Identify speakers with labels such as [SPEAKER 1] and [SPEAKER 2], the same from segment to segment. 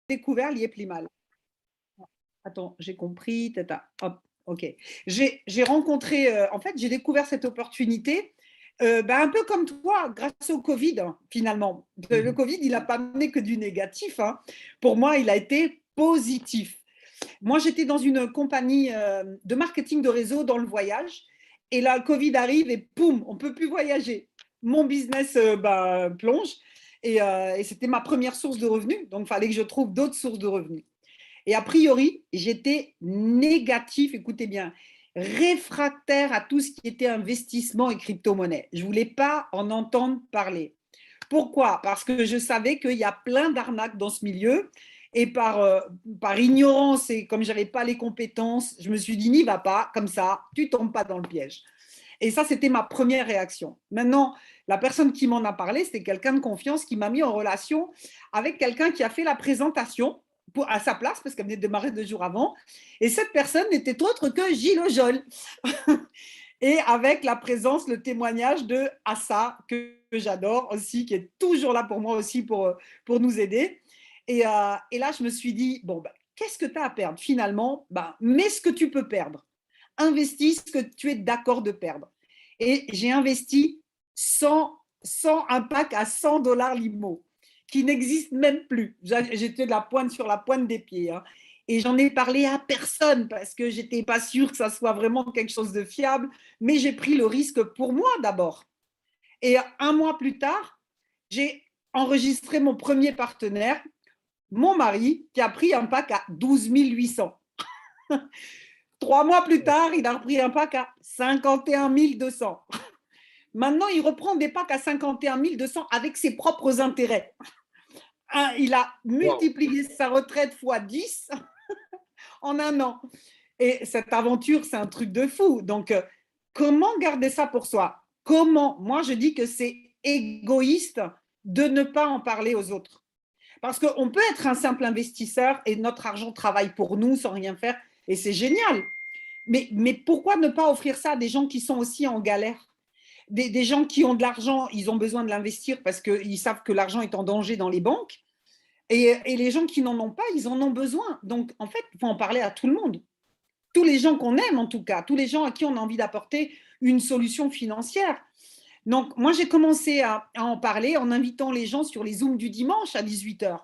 [SPEAKER 1] découvert l'IEPLIMAL. Attends, j'ai compris. Tata. Hop, ok. J'ai rencontré, en fait, j'ai découvert cette opportunité, un peu comme toi, grâce au Covid, hein, finalement. Le Covid, il n'a pas amené que du négatif, hein. Pour moi, il a été positif. Moi, j'étais dans une compagnie de marketing de réseau dans le voyage. Et là, le Covid arrive et poum, on ne peut plus voyager. Mon business plonge. Et c'était ma première source de revenus. Donc, il fallait que je trouve d'autres sources de revenus. Et a priori, j'étais négatif, écoutez bien, réfractaire à tout ce qui était investissement et crypto-monnaie. Je ne voulais pas en entendre parler. Pourquoi? Parce que je savais qu'il y a plein d'arnaques dans ce milieu. Et par ignorance et comme je n'avais pas les compétences, je me suis dit, n'y va pas, comme ça, tu ne tombes pas dans le piège. Et ça, c'était ma première réaction. Maintenant, la personne qui m'en a parlé, c'était quelqu'un de confiance qui m'a mis en relation avec quelqu'un qui a fait la présentation à sa place, parce qu'elle venait de démarrer 2 jours avant. Et cette personne n'était autre que Gilles Ojol. Et avec la présence, le témoignage de Assa, que j'adore aussi, qui est toujours là pour moi aussi pour nous aider. Et là, je me suis dit, bon, qu'est-ce que tu as à perdre finalement? Mets ce que tu peux perdre. Investis ce que tu es d'accord de perdre. Et j'ai investi 100 un pack à $100 l'IMO, qui n'existe même plus. J'étais sur la pointe des pieds. Hein. Et j'en ai parlé à personne parce que je n'étais pas sûre que ça soit vraiment quelque chose de fiable, mais j'ai pris le risque pour moi d'abord. Et 1 mois plus tard, j'ai enregistré mon premier partenaire, mon mari, qui a pris un pack à 12 800. 3 mois plus tard, il a repris un pack à 51 200. Maintenant, il reprend des packs à 51 200 avec ses propres intérêts. Il a multiplié sa retraite fois 10 en 1 an. Et cette aventure, c'est un truc de fou. Donc, comment garder ça pour soi? Comment? Moi, je dis que c'est égoïste de ne pas en parler aux autres. Parce qu'on peut être un simple investisseur et notre argent travaille pour nous sans rien faire. Et c'est génial. Mais pourquoi ne pas offrir ça à des gens qui sont aussi en galère? Des gens qui ont de l'argent, ils ont besoin de l'investir parce qu'ils savent que l'argent est en danger dans les banques. Et les gens qui n'en ont pas, ils en ont besoin. Donc, en fait, il faut en parler à tout le monde. Tous les gens qu'on aime, en tout cas. Tous les gens à qui on a envie d'apporter une solution financière. Donc, moi, j'ai commencé à en parler en invitant les gens sur les Zooms du dimanche à 18h.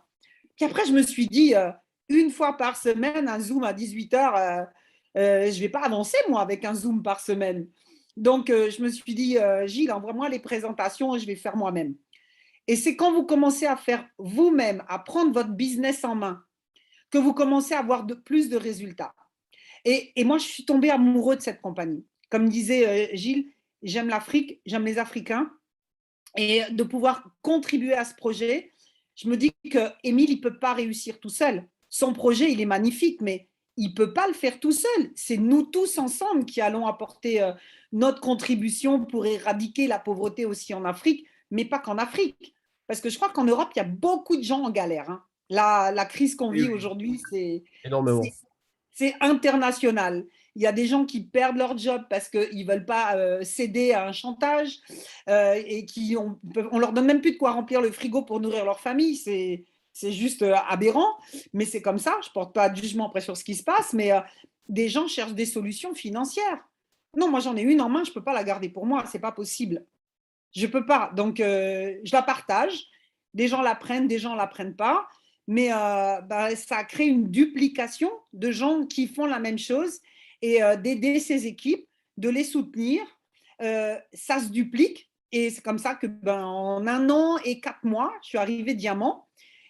[SPEAKER 1] Puis après, je me suis dit, 1 fois par semaine, un Zoom à 18h, je ne vais pas avancer, moi, avec un Zoom par semaine. Donc, je me suis dit, Gilles, envoie-moi les présentations et je vais faire moi-même. Et c'est quand vous commencez à faire vous-même, à prendre votre business en main, que vous commencez à avoir plus de résultats. Et moi, je suis tombée amoureux de cette compagnie. Comme disait Gilles, j'aime l'Afrique, j'aime les Africains. Et de pouvoir contribuer à ce projet, je me dis qu'Émile, il ne peut pas réussir tout seul. Son projet, il est magnifique, mais il ne peut pas le faire tout seul. C'est nous tous ensemble qui allons apporter notre contribution pour éradiquer la pauvreté aussi en Afrique, mais pas qu'en Afrique. Parce que je crois qu'en Europe, il y a beaucoup de gens en galère. Hein. La crise qu'on vit aujourd'hui,
[SPEAKER 2] Énormément.
[SPEAKER 1] c'est international. Il y a des gens qui perdent leur job parce qu'ils ne veulent pas céder à un chantage et on leur donne même plus de quoi remplir le frigo pour nourrir leur famille. C'est juste aberrant, mais c'est comme ça. Je ne porte pas de jugement après sur ce qui se passe, mais des gens cherchent des solutions financières. Non, moi j'en ai une en main, je ne peux pas la garder pour moi, ce n'est pas possible. Je ne peux pas. Donc, je la partage. Des gens la prennent, des gens ne la prennent pas. Mais ça crée une duplication de gens qui font la même chose et d'aider ces équipes, de les soutenir. Ça se duplique et c'est comme ça que en 1 an et 4 mois, je suis arrivée diamant.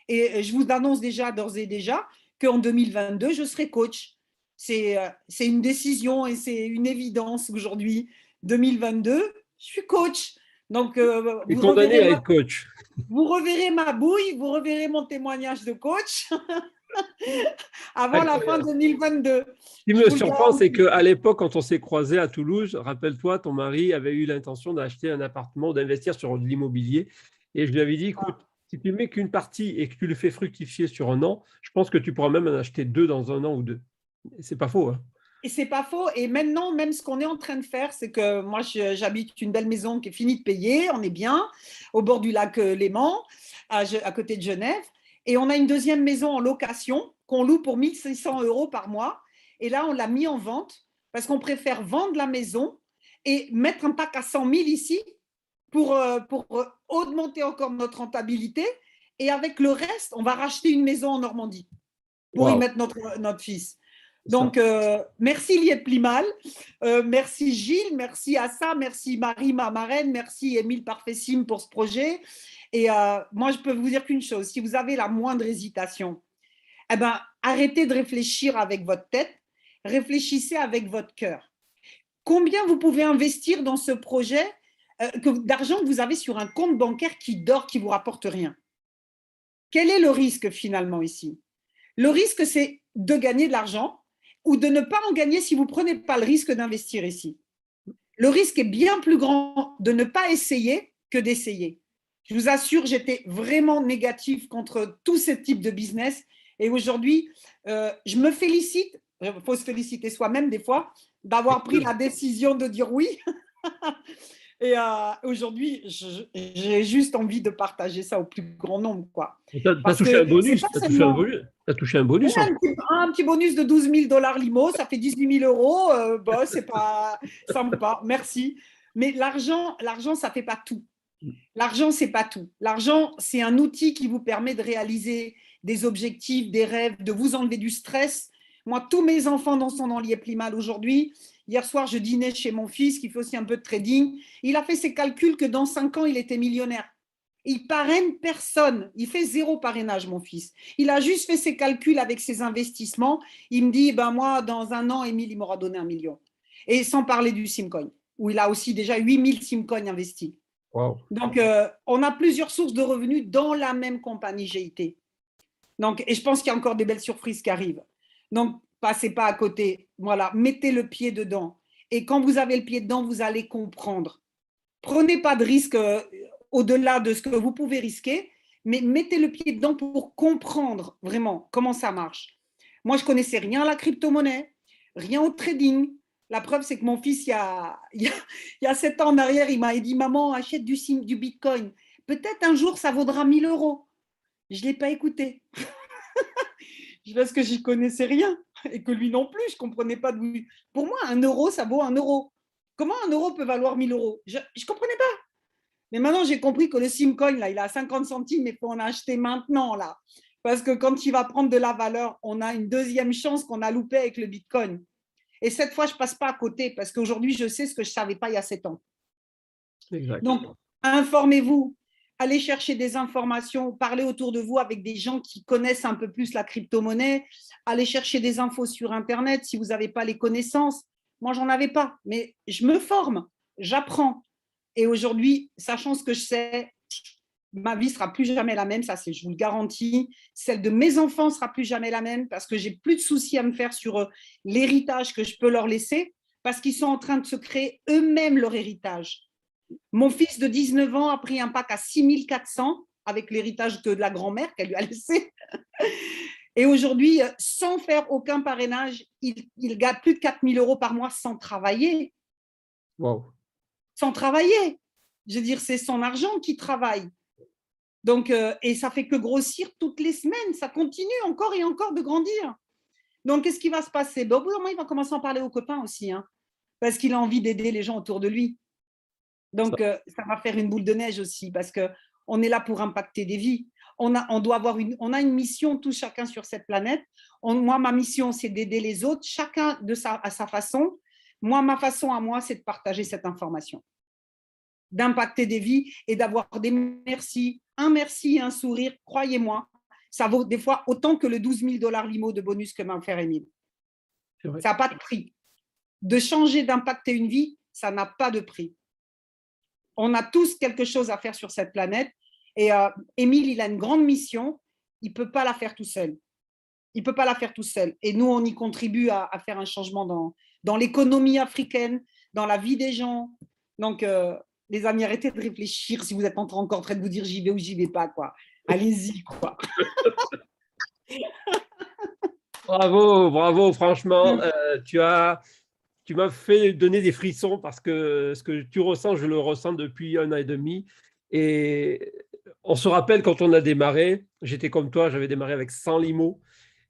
[SPEAKER 1] Et je vous annonce déjà, d'ores et déjà, qu'en 2022, je serai coach. C'est une décision et c'est une évidence aujourd'hui. 2022, je suis coach. Donc,
[SPEAKER 2] Tu es condamné à être coach.
[SPEAKER 1] vous reverrez ma bouille, vous reverrez mon témoignage de coach avant la fin 2022.
[SPEAKER 2] Ce qui me surprend, c'est qu'à l'époque, quand on s'est croisés à Toulouse, rappelle-toi, ton mari avait eu l'intention d'acheter un appartement, d'investir sur de l'immobilier. Et je lui avais dit, écoute, si tu mets qu'une partie et que tu le fais fructifier sur 1 an, je pense que tu pourras même en acheter 2 dans 1 an ou 2. C'est pas faux. Hein.
[SPEAKER 1] Et c'est pas faux. Et maintenant, même ce qu'on est en train de faire, c'est que moi, j'habite une belle maison qui est finie de payer. On est bien au bord du lac Léman, à côté de Genève. Et on a une deuxième maison en location qu'on loue pour 1 600 € par mois. Et là, on l'a mis en vente parce qu'on préfère vendre la maison et mettre un pack à 100 000 ici pour augmenter encore notre rentabilité. Et avec le reste, on va racheter une maison en Normandie pour y
[SPEAKER 2] Wow.
[SPEAKER 1] mettre notre fils. Donc, merci Liette Plimal, merci Gilles, merci Assa, merci Marie, ma marraine, merci Émile Parfessim pour ce projet. Et moi, je peux vous dire qu'une chose, si vous avez la moindre hésitation, eh ben, arrêtez de réfléchir avec votre tête, réfléchissez avec votre cœur. Combien vous pouvez investir dans ce projet d'argent que vous avez sur un compte bancaire qui dort, qui ne vous rapporte rien? Quel est le risque finalement ici? Le risque, c'est de gagner de l'argent ou de ne pas en gagner si vous ne prenez pas le risque d'investir ici. Le risque est bien plus grand de ne pas essayer que d'essayer. Je vous assure, j'étais vraiment négative contre tous ces types de business. Et aujourd'hui, je me félicite, il faut se féliciter soi-même des fois, d'avoir pris la décision de dire oui. Et aujourd'hui, j'ai juste envie de partager ça au plus grand nombre, quoi.
[SPEAKER 2] Tu as
[SPEAKER 1] Parce
[SPEAKER 2] touché un
[SPEAKER 1] que c'est
[SPEAKER 2] bonus.
[SPEAKER 1] pas
[SPEAKER 2] Tu as touché un
[SPEAKER 1] seulement
[SPEAKER 2] bonus. T'as touché un bonus.
[SPEAKER 1] un petit bonus de 12 000 $ limo, ça fait 18 000 €. Bah, c'est pas sympa, merci. Mais l'argent, ça fait pas tout. L'argent, c'est pas tout. L'argent, c'est un outil qui vous permet de réaliser des objectifs, des rêves, de vous enlever du stress. Moi, tous mes enfants dans son Liette Plimal aujourd'hui. Hier soir, je dînais chez mon fils qui fait aussi un peu de trading. Il a fait ses calculs que dans 5 ans, il était millionnaire. Il parraine personne. Il fait 0 parrainage, mon fils. Il a juste fait ses calculs avec ses investissements. Il me dit, ben moi, dans 1 an, Émile, il m'aura donné 1 million. Et sans parler du Simcoin, où il a aussi déjà 8 000 Simcoins investis.
[SPEAKER 2] Wow.
[SPEAKER 1] Donc, on a plusieurs sources de revenus dans la même compagnie GIT. Donc, et je pense qu'il y a encore des belles surprises qui arrivent. Donc, passez pas à côté. Voilà, mettez le pied dedans. Et quand vous avez le pied dedans, vous allez comprendre. Prenez pas de risque au-delà de ce que vous pouvez risquer, mais mettez le pied dedans pour comprendre vraiment comment ça marche. Moi, je connaissais rien à la crypto-monnaie, rien au trading. La preuve, c'est que mon fils, il y a 7 ans en arrière, il m'a dit, maman, achète du Bitcoin. Peut-être un jour, ça vaudra 1 000 €. Je ne l'ai pas écouté. Parce que j'y connaissais rien et que lui non plus, je ne comprenais pas d'où. Pour moi, 1 euro, ça vaut 1 euro. Comment 1 euro peut valoir 1 000 €? Je ne comprenais pas. Mais maintenant, j'ai compris que le Simcoin, là, il a 50 centimes, mais il faut en acheter maintenant, là. Parce que quand il va prendre de la valeur, on a une deuxième chance qu'on a loupée avec le Bitcoin. Et cette fois, je ne passe pas à côté parce qu'aujourd'hui, je sais ce que je ne savais pas il y a 7 ans.
[SPEAKER 2] Exact.
[SPEAKER 1] Donc, informez-vous, allez chercher des informations, parlez autour de vous avec des gens qui connaissent un peu plus la crypto-monnaie, allez chercher des infos sur Internet si vous n'avez pas les connaissances. Moi, j'en avais pas, mais je me forme, j'apprends. Et aujourd'hui, sachant ce que je sais, ma vie sera plus jamais la même, ça c'est, je vous le garantis. Celle de mes enfants sera plus jamais la même parce que j'ai plus de soucis à me faire sur l'héritage que je peux leur laisser parce qu'ils sont en train de se créer eux-mêmes leur héritage. Mon fils de 19 ans a pris un pack à 6 400 avec l'héritage de la grand-mère qu'elle lui a laissé. Et aujourd'hui, sans faire aucun parrainage, il gagne plus de 4 000 € par mois sans travailler.
[SPEAKER 2] Wow.
[SPEAKER 1] Sans travailler. Je veux dire, c'est son argent qui travaille. Donc, et ça fait que grossir toutes les semaines. Ça continue encore et encore de grandir. Donc, qu'est-ce qui va se passer? Au bout d'un moment, il va commencer à en parler aux copains aussi, hein, parce qu'il a envie d'aider les gens autour de lui. Donc, ça va faire une boule de neige aussi, parce qu'on est là pour impacter des vies. On a une mission, tous chacun sur cette planète. Moi, ma mission, c'est d'aider les autres, chacun à sa façon. Moi, ma façon à moi, c'est de partager cette information, d'impacter des vies et d'avoir des merci. Un merci et un sourire, croyez-moi, ça vaut des fois autant que le 12 000 $ limo de bonus que m'a offert Émile. Ça n'a pas de prix. De changer, d'impacter une vie, ça n'a pas de prix. On a tous quelque chose à faire sur cette planète. Et Émile, il a une grande mission. Il ne peut pas la faire tout seul. Il ne peut pas la faire tout seul. Et nous, on y contribue à faire un changement dans l'économie africaine, dans la vie des gens. Donc, les amis, arrêtez de réfléchir si vous êtes encore en train de vous dire j'y vais ou j'y vais pas, quoi. Allez-y, quoi.
[SPEAKER 2] Bravo, bravo, franchement, tu m'as fait donner des frissons parce que ce que tu ressens, je le ressens depuis 1 an et demi. Et On se rappelle quand on a démarré, j'étais comme toi, j'avais démarré avec 100 limos,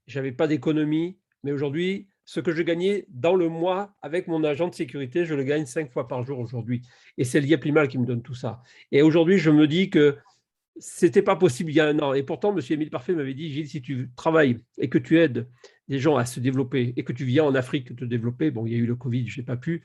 [SPEAKER 2] je n'avais pas d'économie, mais aujourd'hui, ce que je gagnais dans le mois avec mon agent de sécurité, je le gagne 5 fois par jour aujourd'hui. Et c'est l'IA-Plimal qui me donne tout ça. Et aujourd'hui, je me dis que c'était pas possible il y a un an. Et pourtant, M. Émile Parfait m'avait dit, Gilles, si tu travailles et que tu aides des gens à se développer et que tu viens en Afrique te développer, bon, il y a eu le Covid, je n'ai pas pu,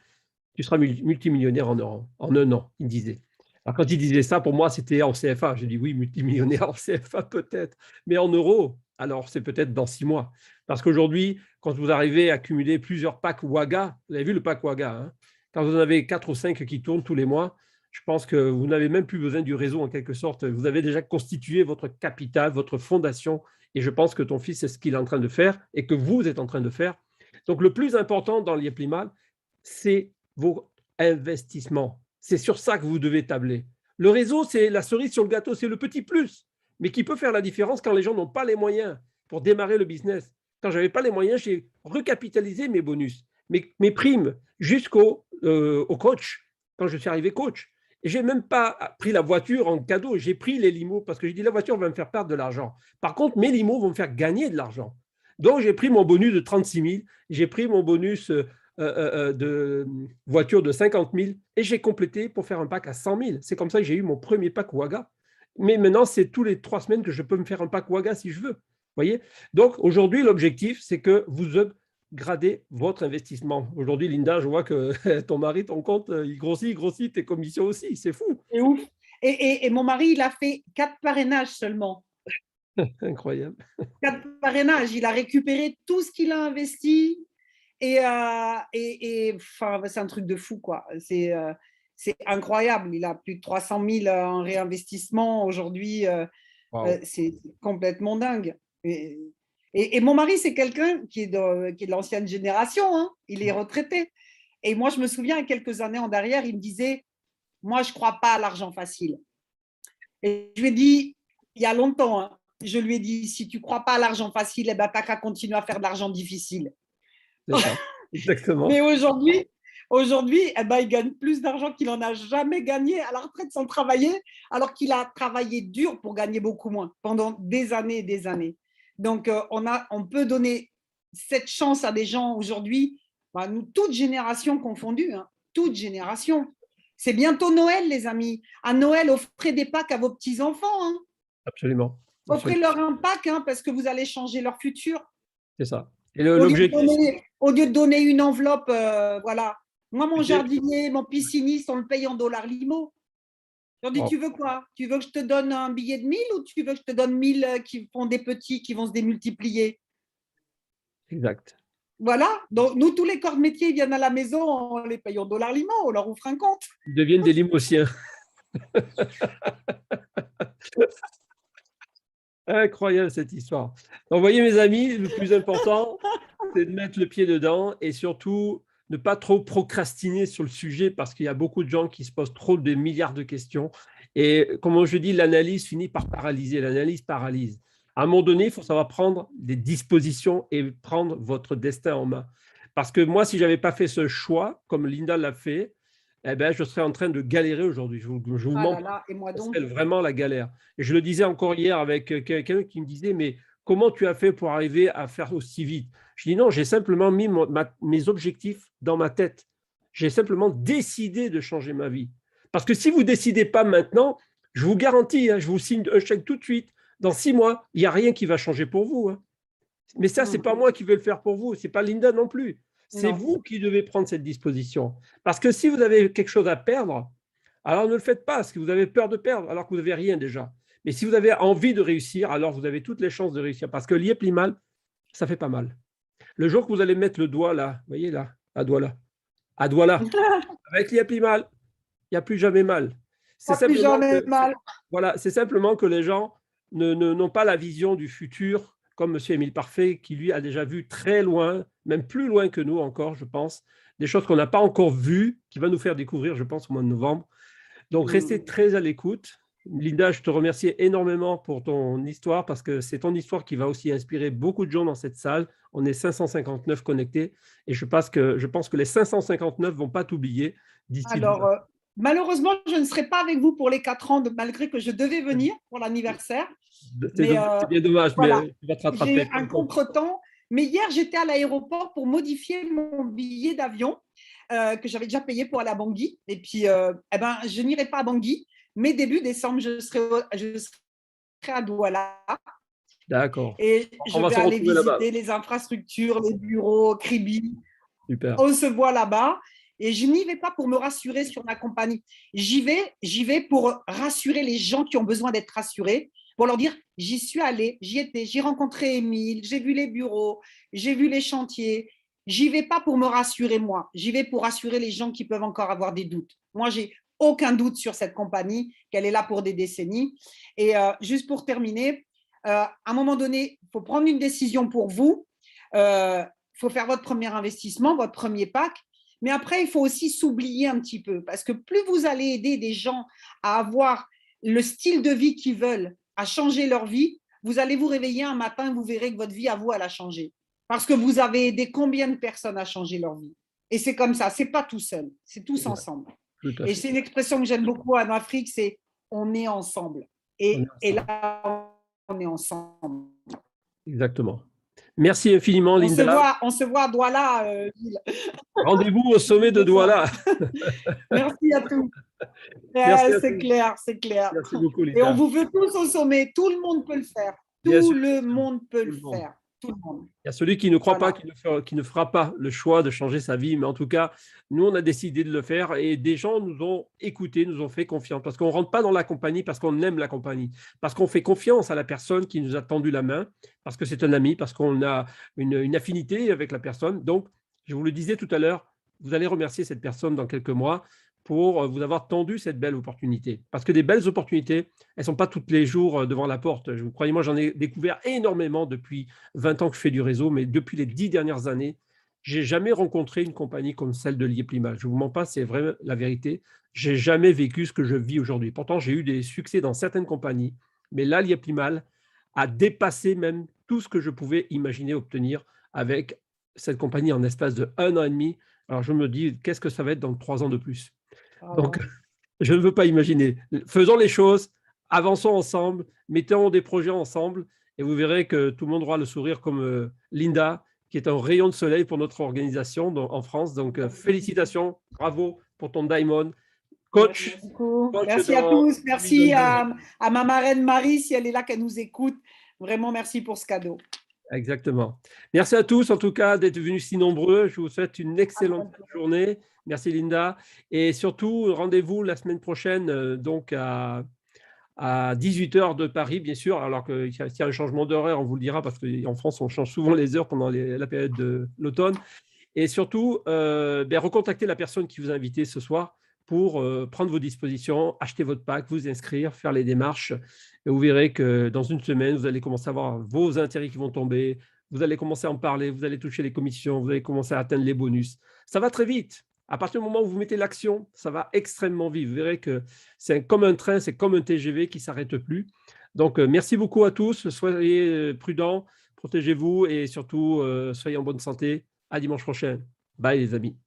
[SPEAKER 2] tu seras multimillionnaire en un an, il me disait. Alors, quand il disait ça, pour moi, c'était en CFA. J'ai dit oui, multimillionnaire en CFA peut-être, mais en euros, alors c'est peut-être dans 6 mois. Parce qu'aujourd'hui, quand vous arrivez à accumuler plusieurs packs Waga, vous avez vu le pack Waga, hein, quand vous en avez 4 ou 5 qui tournent tous les mois, je pense que vous n'avez même plus besoin du réseau en quelque sorte. Vous avez déjà constitué votre capital, votre fondation, et je pense que ton fils, c'est ce qu'il est en train de faire et que vous êtes en train de faire. Donc, le plus important dans l'IEPLIMAL, c'est vos investissements. C'est sur ça que vous devez tabler. Le réseau, c'est la cerise sur le gâteau, c'est le petit plus, mais qui peut faire la différence quand les gens n'ont pas les moyens pour démarrer le business. Quand je n'avais pas les moyens, j'ai recapitalisé mes bonus, mes primes, jusqu'au au coach, quand je suis arrivé coach. Et je n'ai même pas pris la voiture en cadeau, j'ai pris les limos parce que j'ai dit la voiture va me faire perdre de l'argent. Par contre, mes limos vont me faire gagner de l'argent. Donc, j'ai pris mon bonus de 36 000, j'ai pris mon bonus de voiture de 50 000 et j'ai complété pour faire un pack à 100 000. C'est comme ça que j'ai eu mon premier pack Waga. Mais maintenant, c'est tous les 3 semaines que je peux me faire un pack Waga si je veux. Voyez. Donc, aujourd'hui, l'objectif, c'est que vous upgradez votre investissement. Aujourd'hui, Linda, je vois que ton mari, ton compte, il grossit, tes commissions aussi. C'est fou.
[SPEAKER 1] C'est ouf. Et mon mari, il a fait 4 parrainages seulement.
[SPEAKER 2] Incroyable.
[SPEAKER 1] 4 parrainages. Il a récupéré tout ce qu'il a investi. Et enfin, c'est un truc de fou, quoi. C'est incroyable. Il a plus de 300 000 en réinvestissement aujourd'hui.
[SPEAKER 2] Wow.
[SPEAKER 1] C'est complètement dingue. Et mon mari, c'est quelqu'un qui est de l'ancienne génération. Hein. Il est retraité. Et moi, je me souviens, il y a quelques années en arrière, il me disait, moi, je ne crois pas à l'argent facile. Et je lui ai dit, il y a longtemps, hein, je lui ai dit, si tu ne crois pas à l'argent facile, eh ben, tu n'as qu'à continuer à faire de l'argent difficile.
[SPEAKER 2] C'est ça. Exactement.
[SPEAKER 1] Mais aujourd'hui, eh ben, il gagne plus d'argent qu'il n'en a jamais gagné à la retraite sans travailler, alors qu'il a travaillé dur pour gagner beaucoup moins pendant des années et des années. Donc, on peut donner cette chance à des gens aujourd'hui, bah, nous, toutes générations confondues, hein, toutes générations. C'est bientôt Noël, les amis. À Noël, offrez des packs à vos petits-enfants. Hein.
[SPEAKER 2] Absolument.
[SPEAKER 1] Offrez-leur un pack hein, parce que vous allez changer leur futur.
[SPEAKER 2] C'est ça. Et l'objectif.
[SPEAKER 1] Au lieu de donner une enveloppe, voilà. Moi, mon jardinier, mon pisciniste, on le paye en dollars limo. Je leur dis, tu veux quoi? Tu veux que je te donne un billet de 1000 ou tu veux que je te donne 1000 qui font des petits, qui vont se démultiplier?
[SPEAKER 2] Exact.
[SPEAKER 1] Voilà. Donc, nous, tous les corps de métier, ils viennent à la maison, on les paye en dollars limo, on leur ouvre un compte.
[SPEAKER 2] Ils deviennent des limotiens. Incroyable cette histoire. Donc, vous voyez, mes amis, le plus important, c'est de mettre le pied dedans et surtout ne pas trop procrastiner sur le sujet parce qu'il y a beaucoup de gens qui se posent trop de milliards de questions. Et comme je dis, l'analyse finit par paralyser. L'analyse paralyse. À un moment donné, il faut savoir prendre des dispositions et prendre votre destin en main. Parce que moi, si je n'avais pas fait ce choix, comme Linda l'a fait, eh ben, je serais en train de galérer aujourd'hui. Je vous
[SPEAKER 1] Ah
[SPEAKER 2] mens.
[SPEAKER 1] là là, et moi
[SPEAKER 2] Ce
[SPEAKER 1] donc.
[SPEAKER 2] serait vraiment la galère. Et je le disais encore hier avec quelqu'un qui me disait, mais comment tu as fait pour arriver à faire aussi vite? Je dis non, j'ai simplement mis mes objectifs dans ma tête. J'ai simplement décidé de changer ma vie. Parce que si vous ne décidez pas maintenant, je vous garantis, hein, je vous signe un chèque tout de suite, dans 6 mois, il n'y a rien qui va changer pour vous. Hein. Mais ça, ce n'est pas moi qui vais le faire pour vous, ce n'est pas Linda non plus. C'est vous qui devez prendre cette disposition. Parce que si vous avez quelque chose à perdre, alors ne le faites pas, parce que vous avez peur de perdre, alors que vous n'avez rien déjà. Mais si vous avez envie de réussir, alors vous avez toutes les chances de réussir. Parce que l'IEPLIMAL, ça fait pas mal. Le jour que vous allez mettre le doigt là, vous voyez là, à doigt là, avec l'IEPLIMAL, il n'y a plus jamais mal. C'est simplement, voilà, c'est simplement que les gens n'ont pas la vision du futur, comme M. Émile Parfait, qui lui a déjà vu très loin, même plus loin que nous encore, je pense, des choses qu'on n'a pas encore vues, qui va nous faire découvrir, je pense, au mois de novembre. Donc, restez très à l'écoute. Linda, je te remercie énormément pour ton histoire parce que c'est ton histoire qui va aussi inspirer beaucoup de gens dans cette salle. On est 559 connectés et je pense que les 559 ne vont pas t'oublier d'ici.
[SPEAKER 1] Alors, malheureusement, je ne serai pas avec vous pour les 4 ans, malgré que je devais venir pour l'anniversaire. Mais
[SPEAKER 2] C'est bien dommage,
[SPEAKER 1] voilà,
[SPEAKER 2] mais tu vas te
[SPEAKER 1] j'ai
[SPEAKER 2] rattraper.
[SPEAKER 1] eu un contretemps. Mais hier, j'étais à l'aéroport pour modifier mon billet d'avion que j'avais déjà payé pour aller à Bangui. Et puis, eh ben, je n'irai pas à Bangui, mais début décembre, je serai à Douala.
[SPEAKER 2] D'accord.
[SPEAKER 1] Et je
[SPEAKER 2] On va
[SPEAKER 1] vais
[SPEAKER 2] se
[SPEAKER 1] aller
[SPEAKER 2] retrouver là-bas.
[SPEAKER 1] visiter les infrastructures, les bureaux, Kribi.
[SPEAKER 2] Super.
[SPEAKER 1] On se voit là-bas. Et je n'y vais pas pour me rassurer sur ma compagnie. J'y vais pour rassurer les gens qui ont besoin d'être rassurés, pour leur dire, j'y suis allée, j'y étais, j'ai rencontré Émile, j'ai vu les bureaux, j'ai vu les chantiers. J'y vais pas pour me rassurer moi, j'y vais pour rassurer les gens qui peuvent encore avoir des doutes. Moi, j'ai aucun doute sur cette compagnie, qu'elle est là pour des décennies. Et juste pour terminer, à un moment donné, il faut prendre une décision pour vous. Il faut faire votre premier investissement, votre premier pack. Mais après, il faut aussi s'oublier un petit peu parce que plus vous allez aider des gens à avoir le style de vie qu'ils veulent, à changer leur vie, vous allez vous réveiller un matin et vous verrez que votre vie à vous, elle a changé. Parce que vous avez aidé combien de personnes à changer leur vie. Et c'est comme ça, c'est pas tout seul, c'est tous ensemble.
[SPEAKER 2] Tout à
[SPEAKER 1] Et
[SPEAKER 2] fait.
[SPEAKER 1] c'est une expression que j'aime beaucoup en Afrique, c'est on est ensemble.
[SPEAKER 2] On est
[SPEAKER 1] Et
[SPEAKER 2] ensemble.
[SPEAKER 1] là, on est ensemble.
[SPEAKER 2] Exactement. Merci infiniment, Linda.
[SPEAKER 1] On se voit à Douala, Gilles.
[SPEAKER 2] Rendez-vous au sommet de
[SPEAKER 1] C'est ça.
[SPEAKER 2] Douala.
[SPEAKER 1] Merci à tous.
[SPEAKER 2] Merci à
[SPEAKER 1] C'est
[SPEAKER 2] tous.
[SPEAKER 1] clair, c'est clair.
[SPEAKER 2] Merci beaucoup,
[SPEAKER 1] Et on
[SPEAKER 2] Linda.
[SPEAKER 1] vous veut tous au sommet. Tout le monde peut le faire.
[SPEAKER 2] Bien
[SPEAKER 1] Tout
[SPEAKER 2] sûr,
[SPEAKER 1] le monde peut
[SPEAKER 2] tout
[SPEAKER 1] le
[SPEAKER 2] le monde.
[SPEAKER 1] faire. Tout le monde.
[SPEAKER 2] Il y a celui qui ne croit pas,
[SPEAKER 1] Voilà.
[SPEAKER 2] qui ne fera pas le choix de changer sa vie. Mais en tout cas, nous, on a décidé de le faire et des gens nous ont écoutés, nous ont fait confiance. Parce qu'on ne rentre pas dans la compagnie parce qu'on aime la compagnie. Parce qu'on fait confiance à la personne qui nous a tendu la main, parce que c'est un ami, parce qu'on a une affinité avec la personne. Donc, je vous le disais tout à l'heure, vous allez remercier cette personne dans quelques mois pour vous avoir tendu cette belle opportunité. Parce que des belles opportunités, elles ne sont pas tous les jours devant la porte. Je vous croyez, moi, j'en ai découvert énormément depuis 20 ans que je fais du réseau, mais depuis les 10 dernières années, j'ai jamais rencontré une compagnie comme celle de Lié-Plimal. Je ne vous mens pas, c'est vrai la vérité. J'ai jamais vécu ce que je vis aujourd'hui. Pourtant, j'ai eu des succès dans certaines compagnies, mais là, Lié-Plimal a dépassé même tout ce que je pouvais imaginer obtenir avec cette compagnie en espace de 1 an et demi. Alors, je me dis, qu'est-ce que ça va être dans 3 ans de plus? Donc, je ne veux pas imaginer. Faisons les choses, avançons ensemble, mettons des projets ensemble et vous verrez que tout le monde aura le sourire comme Linda, qui est un rayon de soleil pour notre organisation en France. Donc, félicitations, bravo pour ton Diamond.
[SPEAKER 1] Merci
[SPEAKER 2] Coach,
[SPEAKER 1] beaucoup.
[SPEAKER 2] coach
[SPEAKER 1] Merci à
[SPEAKER 2] dans
[SPEAKER 1] tous. Merci
[SPEAKER 2] 2022.
[SPEAKER 1] à ma marraine Marie, si elle est là, qu'elle nous écoute. Vraiment, merci pour ce cadeau.
[SPEAKER 2] Exactement. Merci à tous, en tout cas, d'être venus si nombreux. Je vous souhaite une excellente journée. Merci, Linda. Et surtout, rendez-vous la semaine prochaine, donc à 18h de Paris, bien sûr, alors qu'il y a un changement d'horaire, on vous le dira, parce qu'en France, on change souvent les heures pendant la période de l'automne. Et surtout, recontactez la personne qui vous a invité ce soir pour prendre vos dispositions, acheter votre pack, vous inscrire, faire les démarches. Et vous verrez que dans une semaine, vous allez commencer à voir vos intérêts qui vont tomber, vous allez commencer à en parler, vous allez toucher les commissions, vous allez commencer à atteindre les bonus. Ça va très vite. À partir du moment où vous mettez l'action, ça va extrêmement vite. Vous verrez que c'est comme un train, c'est comme un TGV qui ne s'arrête plus. Donc, merci beaucoup à tous. Soyez prudents, protégez-vous et surtout, soyez en bonne santé. À dimanche prochain. Bye les amis.